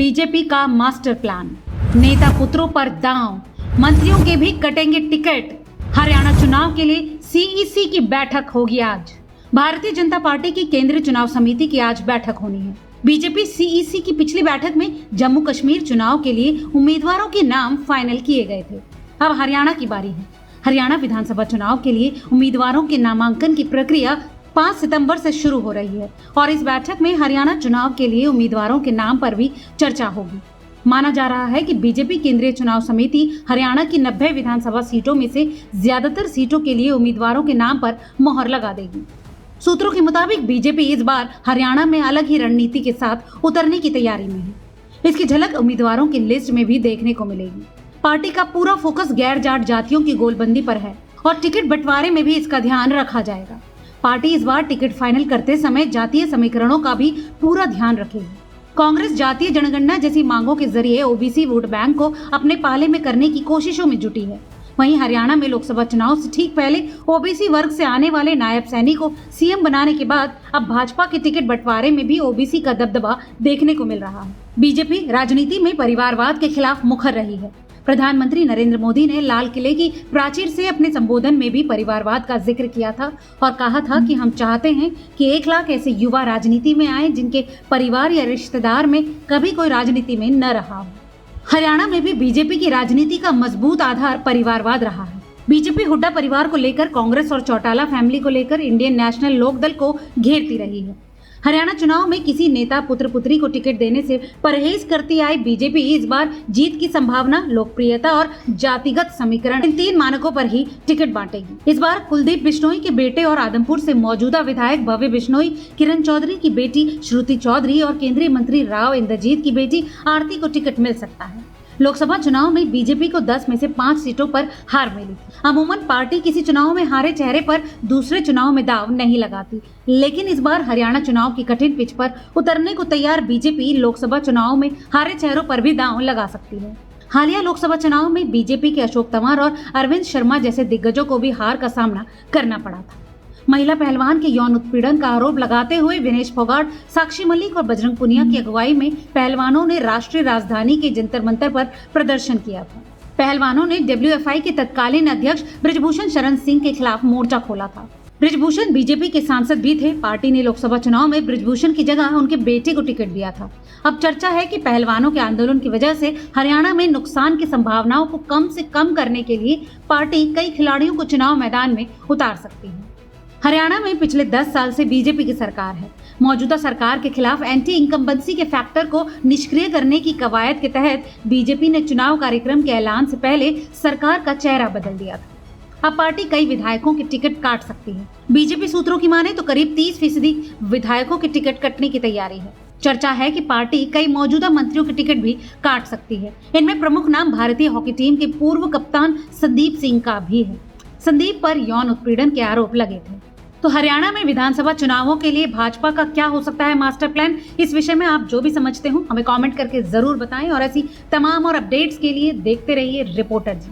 BJP का master plan, नेता पुत्रों पर दांव, मंत्रियों के भी कटेंगे टिकट। हरियाणा चुनाव के लिए सीईसी की बैठक होगी आज। भारतीय जनता पार्टी की केंद्रीय चुनाव समिति की आज बैठक होनी है। बीजेपी सीईसी की पिछली बैठक में जम्मू कश्मीर चुनाव के लिए उम्मीदवारों के नाम फाइनल किए गए थे। अब हरियाणा की बारी है। हरियाणा विधानसभा चुनाव के लिए उम्मीदवारों के नामांकन की प्रक्रिया 5 सितंबर से शुरू हो रही है और इस बैठक में हरियाणा चुनाव के लिए उम्मीदवारों के नाम पर भी चर्चा होगी। माना जा रहा है कि बीजेपी केंद्रीय चुनाव समिति हरियाणा की 90 विधानसभा सीटों में से ज्यादातर सीटों के लिए उम्मीदवारों के नाम पर मोहर लगा देगी। सूत्रों के मुताबिक बीजेपी इस बार हरियाणा में अलग ही रणनीति के साथ उतरने की तैयारी में है। इसकी झलक उम्मीदवारों की लिस्ट में भी देखने को मिलेगी। पार्टी का पूरा फोकस गैर जाट जातियों की गोलबंदी पर है और टिकट बंटवारे में भी इसका ध्यान रखा जाएगा। पार्टी इस बार टिकट फाइनल करते समय जातीय समीकरणों का भी पूरा ध्यान रखेगी। कांग्रेस जातीय जनगणना जैसी मांगों के जरिए ओबीसी वोट बैंक को अपने पाले में करने की कोशिशों में जुटी है। वहीं हरियाणा में लोकसभा चुनाव से ठीक पहले ओबीसी वर्ग से आने वाले नायब सैनी को सीएम बनाने के बाद अब भाजपा के टिकट बंटवारे में भी ओबीसी का दबदबा देखने को मिल रहा है। बीजेपी राजनीति में परिवारवाद के खिलाफ मुखर रही है। प्रधानमंत्री नरेंद्र मोदी ने लाल किले की प्राचीर से अपने संबोधन में भी परिवारवाद का जिक्र किया था और कहा था कि हम चाहते हैं कि 1 लाख ऐसे युवा राजनीति में आए जिनके परिवार या रिश्तेदार में कभी कोई राजनीति में न रहा हो। हरियाणा में भी बीजेपी की राजनीति का मजबूत आधार परिवारवाद रहा है। बीजेपी हुड्डा परिवार को लेकर कांग्रेस और चौटाला फैमिली को लेकर इंडियन नेशनल लोकदल को घेरती रही है। हरियाणा चुनाव में किसी नेता पुत्र पुत्री को टिकट देने से परहेज करती आई बीजेपी इस बार जीत की संभावना, लोकप्रियता और जातिगत समीकरण, इन 3 मानकों पर ही टिकट बांटेगी। इस बार कुलदीप बिश्नोई के बेटे और आदमपुर से मौजूदा विधायक भव्य बिश्नोई, किरण चौधरी की बेटी श्रुति चौधरी और केंद्रीय मंत्री राव इंद्रजीत की बेटी आरती को टिकट मिल सकता है। लोकसभा चुनाव में बीजेपी को 10 में से 5 सीटों पर हार मिली। अमूमन पार्टी किसी चुनाव में हारे चेहरे पर दूसरे चुनाव में दांव नहीं लगाती, लेकिन इस बार हरियाणा चुनाव की कठिन पिच पर उतरने को तैयार बीजेपी लोकसभा चुनाव में हारे चेहरों पर भी दांव लगा सकती है। हालिया लोकसभा चुनाव में बीजेपी के अशोक तंवर और अरविंद शर्मा जैसे दिग्गजों को भी हार का सामना करना पड़ा था। महिला पहलवान के यौन उत्पीड़न का आरोप लगाते हुए विनेश फोगाट, साक्षी मलिक और बजरंग पुनिया की अगुवाई में पहलवानों ने राष्ट्रीय राजधानी के जंतर मंतर पर प्रदर्शन किया था। पहलवानों ने डब्ल्यूएफआई के तत्कालीन अध्यक्ष बृजभूषण शरण सिंह के खिलाफ मोर्चा खोला था। बृजभूषण बीजेपी के सांसद भी थे। पार्टी ने लोकसभा चुनाव में बृजभूषण की जगह उनके बेटे को टिकट दिया था। अब चर्चा है कि पहलवानों के आंदोलन की वजह से हरियाणा में नुकसान की संभावनाओं को कम से कम करने के लिए पार्टी कई खिलाड़ियों को चुनाव मैदान में उतार सकती है। हरियाणा में पिछले 10 साल से बीजेपी की सरकार है। मौजूदा सरकार के खिलाफ एंटी इनकम्बेंसी के फैक्टर को निष्क्रिय करने की कवायद के तहत बीजेपी ने चुनाव कार्यक्रम के ऐलान से पहले सरकार का चेहरा बदल दिया था। अब पार्टी कई विधायकों के टिकट काट सकती है। बीजेपी सूत्रों की माने तो करीब 30% विधायकों के टिकट कटने की तैयारी है। चर्चा है कि पार्टी कई मौजूदा मंत्रियों के टिकट भी काट सकती है। इनमें प्रमुख नाम भारतीय हॉकी टीम के पूर्व कप्तान संदीप सिंह का भी है। संदीप पर यौन उत्पीड़न के आरोप लगे थे। तो हरियाणा में विधानसभा चुनावों के लिए भाजपा का क्या हो सकता है मास्टर प्लान, इस विषय में आप जो भी समझते हो हमें कमेंट करके जरूर बताएं और ऐसी तमाम और अपडेट्स के लिए देखते रहिए रिपोर्टर जी।